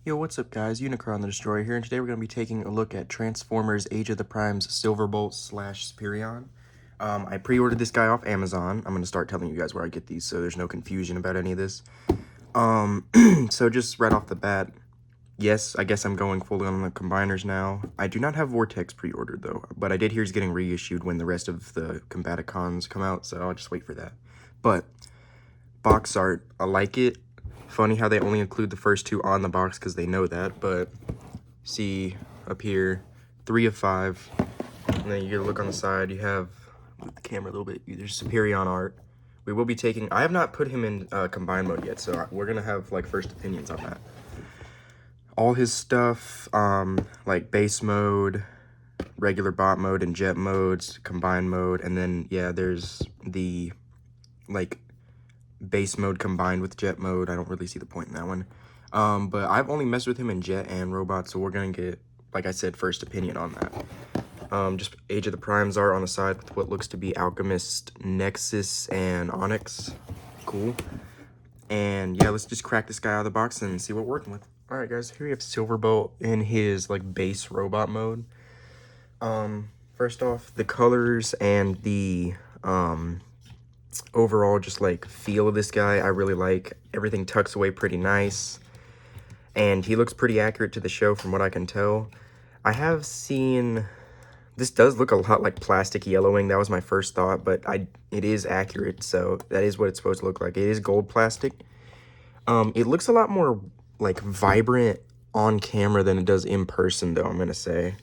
Yo, what's up guys, Unicron the Destroyer here, and today we're going to be taking a look at Transformers Age of the Prime's Silverbolt / Superion. I pre-ordered this guy off Amazon. I'm going to start telling you guys where I get these so there's no confusion about any of this. So just right off the bat, yes, I guess I'm going fully on the combiners now. I do not have Vortex pre-ordered though, but I did hear he's getting reissued when the rest of the Combaticons come out, so I'll just wait for that. But box art, I like it. Funny how they only include the first two on the box because they know that, but see up here, 3 of 5. And then you get a look on the side, you have, move the camera a little bit, there's Superion art. We will be taking, I have not put him in combine mode yet, so we're gonna have like first opinions on that. All his stuff, like base mode, regular bot mode, and jet modes, combine mode, and then yeah, there's the like base mode combined with jet mode. I don't really see the point in that one. But I've only messed with him in jet and robot, so we're gonna get, like I said, first opinion on that. Just Age of the Primes art on the side with what looks to be Alchemist, Nexus, and Onyx. Cool. And yeah, let's just crack this guy out of the box and see what we're working with. Alright guys, here we have Silverbolt in his like base robot mode. First off, the colors and the overall just like feel of this guy I really like. Everything tucks away pretty nice, and he looks pretty accurate to the show from what I can tell. I have seen this does look a lot like plastic yellowing. That was my first thought, but it is accurate, so that is what it's supposed to look like. It is gold plastic. It looks a lot more like vibrant on camera than it does in person though, I'm gonna say.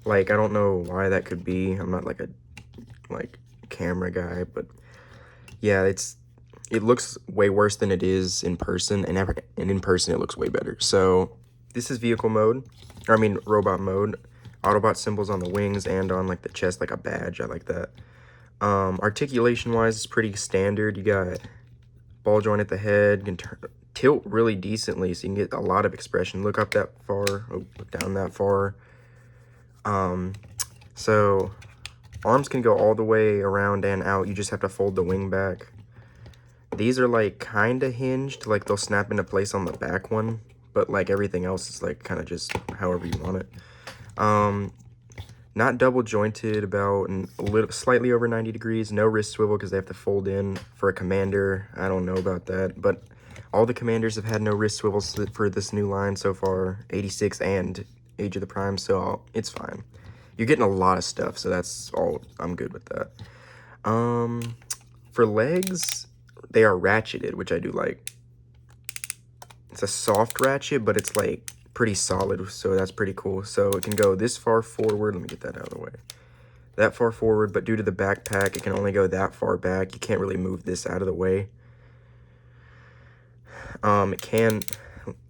Like, I don't know why that could be. I'm not like a camera guy, but yeah, it looks way worse than it is in person, and in person it looks way better. So this is vehicle mode, or I mean robot mode. Autobot symbols on the wings and on like the chest, like a badge. I like that. Articulation wise, it's pretty standard. You got ball joint at the head. You can tilt really decently, so you can get a lot of expression. Look up that far, look down that far. So arms can go all the way around and out. You just have to fold the wing back. These are like kind of hinged, like they'll snap into place on the back one, but like everything else is like kind of just however you want it. Not double jointed, about a little slightly over 90 degrees. No wrist swivel because they have to fold in for a commander. I don't know about that, but all the commanders have had no wrist swivels for this new line so far, 86 and Age of the Prime, so it's fine. You're getting a lot of stuff, so that's all. I'm good with that. For legs, they are ratcheted, which I do like. It's a soft ratchet, but it's like pretty solid, so that's pretty cool. So it can go this far forward. Let me get that out of the way. That far forward, but due to the backpack, it can only go that far back. You can't really move this out of the way.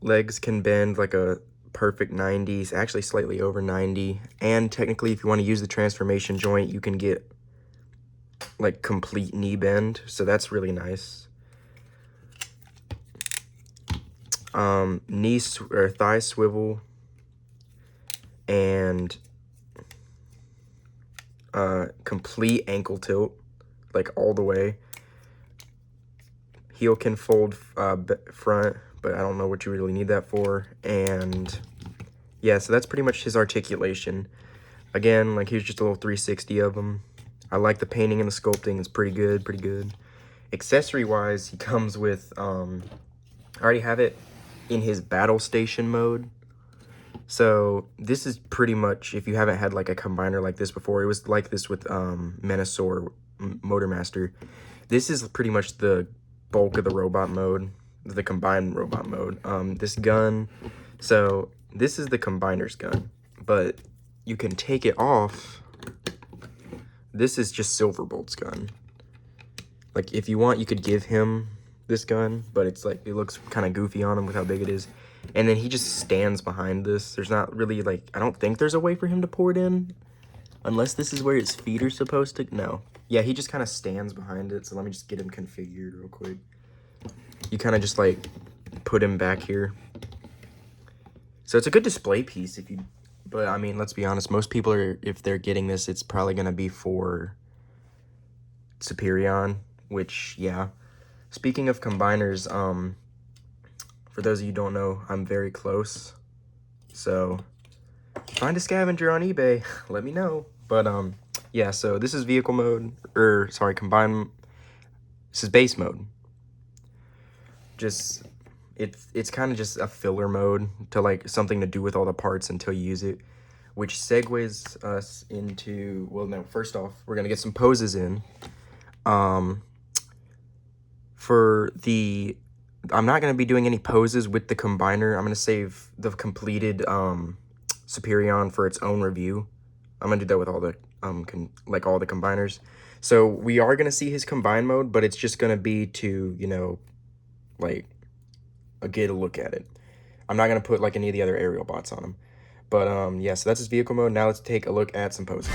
Legs can bend like a perfect 90s, actually slightly over 90. And technically, if you want to use the transformation joint, you can get like complete knee bend, so that's really nice. Knee or thigh swivel, and complete ankle tilt, like all the way. Heel can fold front, but I don't know what you really need that for. And yeah, so that's pretty much his articulation. Again, like here's just a little 360 of them. I like the painting and the sculpting. It's pretty good, pretty good. Accessory wise, he comes with I already have it in his battle station mode. So this is pretty much, if you haven't had like a combiner like this before, it was like this with Menasor Motormaster. This is pretty much the bulk of the robot mode, the combined robot mode. This gun, so this is the combiner's gun, but you can take it off. This is just Silverbolt's gun. Like if you want, you could give him this gun, but it's like, it looks kind of goofy on him with how big it is. And then he just stands behind this. There's not really like, I don't think there's a way for him to pour it in, unless this is where his feet are supposed to. No. Yeah, he just kind of stands behind it. So let me just get him configured real quick. You kind of just like put him back here. So it's a good display piece if you, but I mean, let's be honest, most people are, if they're getting this, it's probably going to be for Superion, which, yeah. Speaking of combiners, For those of you who don't know, I'm very close. So find a scavenger on eBay, let me know. But yeah, so this is vehicle mode, or sorry, combine. This is base mode. Just it's kind of just a filler mode to like something to do with all the parts until you use it, which segues us into, well, no, first off, we're gonna get some poses in. For the, I'm not gonna be doing any poses with the combiner. I'm gonna save the completed Superion for its own review. I'm gonna do that with all the like all the combiners. So we are gonna see his combine mode, but it's just gonna be to, you know, like get a look at it. I'm not gonna put like any of the other aerial bots on him. But yeah, so that's his vehicle mode. Now let's take a look at some poses.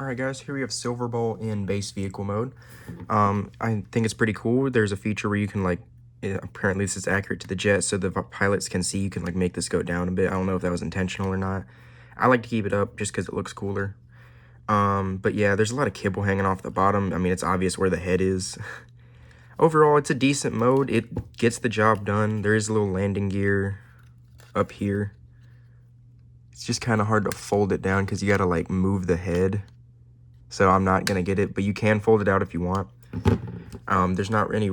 Alright guys, here we have Silverbolt in base vehicle mode. I think it's pretty cool. There's a feature where you can like, apparently this is accurate to the jet, so the pilots can see you can like make this go down a bit. I don't know if that was intentional or not. I like to keep it up just because it looks cooler. But yeah, there's a lot of kibble hanging off the bottom. I mean, it's obvious where the head is. Overall, it's a decent mode. It gets the job done. There is a little landing gear up here. It's just kind of hard to fold it down because you got to like move the head. So I'm not going to get it, but you can fold it out if you want. There's not any,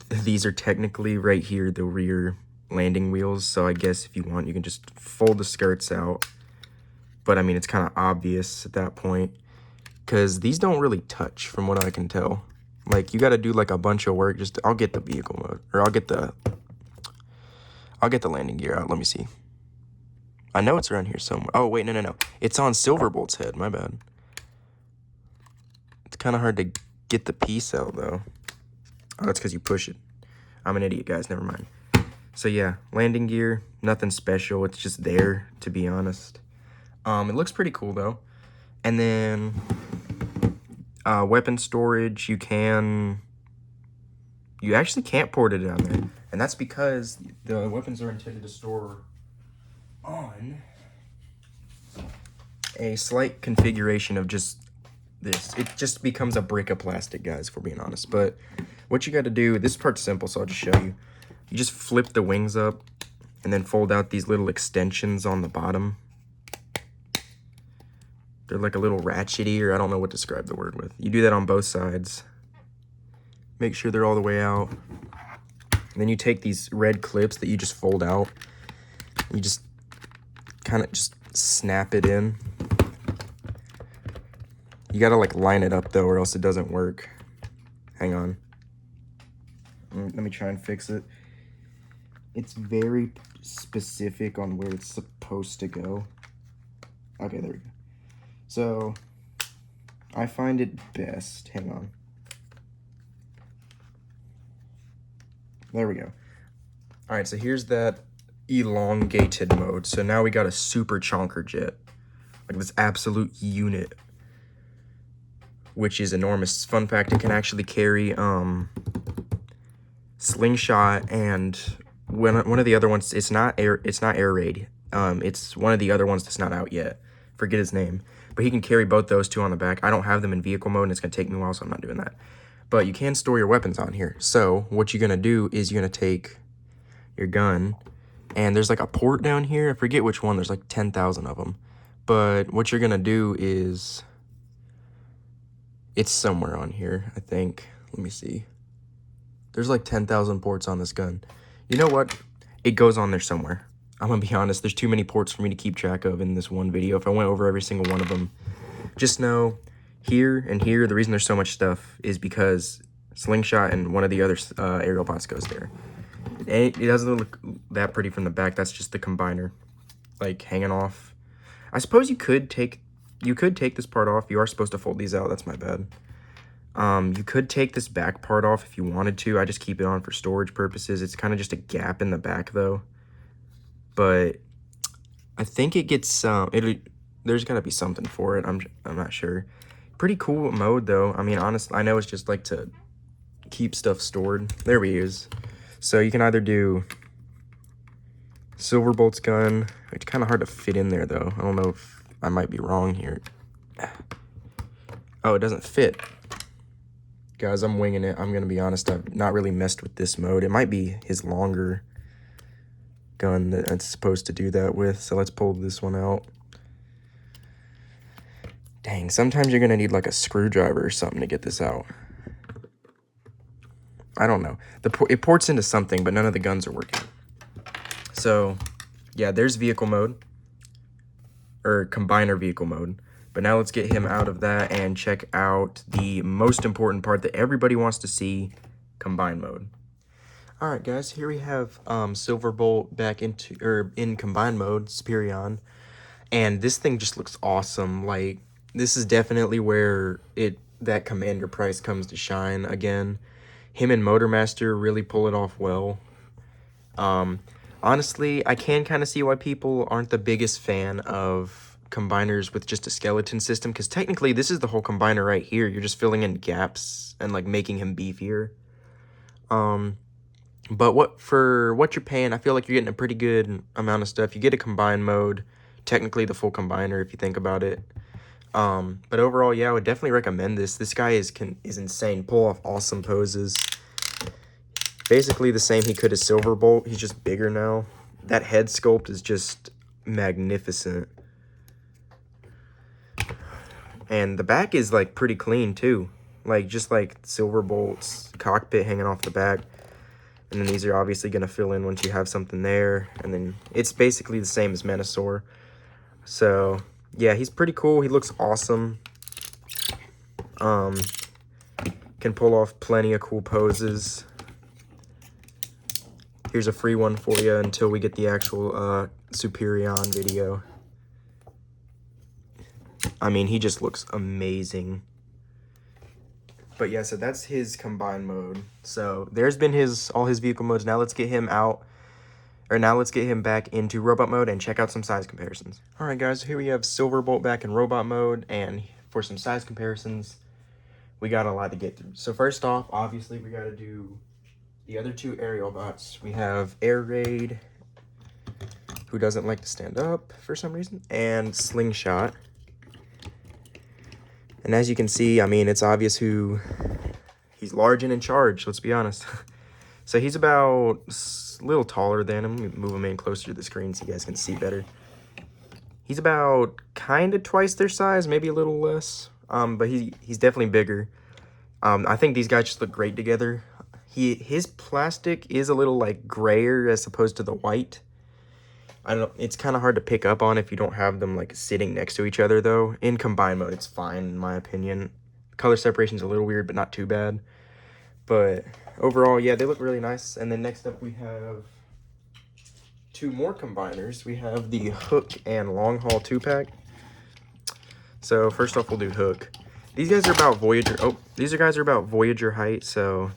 these are technically right here, the rear landing wheels. So I guess if you want, you can just fold the skirts out. But I mean, it's kind of obvious at that point because these don't really touch from what I can tell. Like you got to do like a bunch of work. Just, I'll get the vehicle mode, or I'll get the landing gear out. Let me see. I know it's around here somewhere. Oh, wait, no. It's on Silverbolt's head. My bad. It's kind of hard to get the piece out, though. Oh, that's because you push it. I'm an idiot, guys. Never mind. So, yeah, landing gear, nothing special. It's just there, to be honest. It looks pretty cool, though. And then weapon storage, you actually can't port it down there. And that's because the weapons are intended to store on a slight configuration of just this. It just becomes a brick of plastic, guys, if we're being honest. But what you got to do, this part's simple, so I'll just show you. You just flip the wings up and then fold out these little extensions on the bottom. They're like a little ratchety, or I don't know what to describe the word with. You do that on both sides. Make sure they're all the way out. And then you take these red clips that you just fold out. You just kind of just snap it in. You gotta like line it up though, or else it doesn't work. Hang on. Let me try and fix it. It's very specific on where it's supposed to go. Okay, there we go. So I find it best. Hang on. There we go. All right, so here's that elongated mode. So now we got a super chonker jet, like this absolute unit, which is enormous. Fun fact, it can actually carry slingshot and one of the other ones. It's not air raid. It's one of the other ones that's not out yet. Forget his name, but he can carry both those two on the back. I don't have them in vehicle mode, and it's gonna take me a while, so I'm not doing that. But you can store your weapons on here. So what you're gonna do is you're gonna take your gun, and there's like a port down here. I forget which one. There's like 10,000 of them. But what you're gonna do is, it's somewhere on here, I think. Let me see. There's like 10,000 ports on this gun. You know what? It goes on there somewhere. I'm gonna be honest, there's too many ports for me to keep track of in this one video. If I went over every single one of them, just know here and here, the reason there's so much stuff is because slingshot and one of the other aerial bots goes there. It doesn't look that pretty from the back. That's just the combiner, like, hanging off. I suppose you could take You could take this part off. You are supposed to fold these out. That's my bad. You could take this back part off if you wanted to. I just keep it on for storage purposes. It's kind of just a gap in the back though. But I think it gets there's got to be something for it. I'm not sure. Pretty cool mode though. I mean, honestly, I know it's just like to keep stuff stored. There we is. So you can either do Silverbolt's gun. It's kind of hard to fit in there though. I don't know if I might be wrong here. Oh, it doesn't fit. Guys, I'm winging it. I'm going to be honest. I've not really messed with this mode. It might be his longer gun that it's supposed to do that with. So let's pull this one out. Dang, sometimes you're going to need like a screwdriver or something to get this out. I don't know. It ports into something, but none of the guns are working. So, yeah, there's vehicle mode. Or combiner vehicle mode. But now let's get him out of that and check out the most important part that everybody wants to see, combine mode. All right, guys, here we have Silverbolt back in combine mode, Superion, and this thing just looks awesome. Like, this is definitely where that commander price comes to shine again. Him and Motormaster really pull it off well. Honestly, I can kind of see why people aren't the biggest fan of combiners with just a skeleton system, because technically this is the whole combiner right here. You're just filling in gaps and like making him beefier. But for what you're paying, I feel like you're getting a pretty good amount of stuff. You get a combine mode, technically the full combiner if you think about it. But overall, yeah, I would definitely recommend this. This guy is insane. Pull off awesome poses. Basically the same he could as Silverbolt. He's just bigger now. That head sculpt is just magnificent. And the back is like pretty clean too. Like just like Silverbolt's cockpit hanging off the back. And then these are obviously going to fill in once you have something there. And then it's basically the same as Menasor. So, yeah, he's pretty cool. He looks awesome. Can pull off plenty of cool poses. Here's a free one for you until we get the actual Superion video. I mean, he just looks amazing. But yeah, so that's his combine mode. So there's been all his vehicle modes. Now let's get him out. Or now let's get him back into robot mode and check out some size comparisons. Alright guys, here we have Silverbolt back in robot mode. And for some size comparisons, we got a lot to get through. So first off, obviously we got to do the other two aerial bots. We have Air Raid, who doesn't like to stand up for some reason, and Slingshot. And as you can see, I mean, it's obvious he's large and in charge, let's be honest. So he's about a little taller than him. Let me move him in closer to the screen so you guys can see better. He's about kind of twice their size, maybe a little less. But he's definitely bigger. I think these guys just look great together. His plastic is a little like grayer as opposed to the white. I don't know, it's kind of hard to pick up on if you don't have them like sitting next to each other though. In combine mode, it's fine in my opinion. Color separation's a little weird, but not too bad. But overall, yeah, they look really nice. And then next up we have two more combiners. We have the Hook and Long Haul 2-pack. So first off, we'll do Hook. These guys are about Voyager. Oh, these guys are about Voyager height, so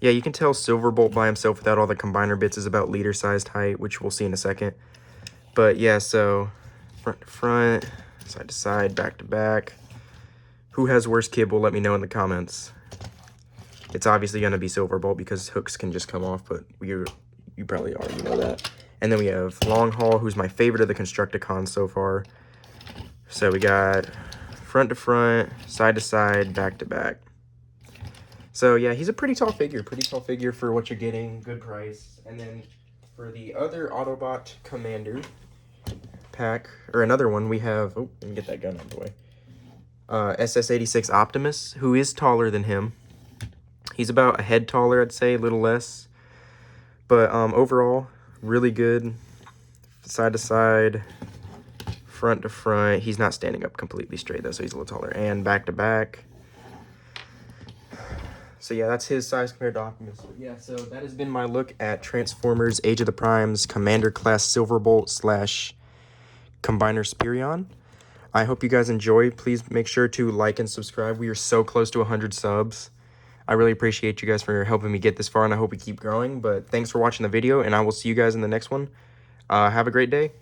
yeah, you can tell Silverbolt by himself without all the combiner bits is about leader-sized height, which we'll see in a second. But yeah, so front to front, side to side, back to back. Who has worse kibble? Let me know in the comments. It's obviously going to be Silverbolt because hooks can just come off, but you probably already know that. And then we have Long Haul, who's my favorite of the Constructicons so far. So we got front to front, side to side, back to back. So yeah, he's a pretty tall figure for what you're getting, good price. And then for the other Autobot Commander pack, or another one, we have, oh, let me get that gun out of the way. SS-86 Optimus, who is taller than him. He's about a head taller, I'd say, a little less. But overall, really good. Side to side, front to front. He's not standing up completely straight though, so he's a little taller. And back to back. So yeah, that's his size compared to Optimus. But yeah, so that has been my look at Transformers Age of the Primes Commander Class Silverbolt / Combiner Superion. I hope you guys enjoy. Please make sure to like and subscribe. We are so close to 100 subs. I really appreciate you guys for helping me get this far, and I hope we keep growing. But thanks for watching the video, and I will see you guys in the next one. Have a great day.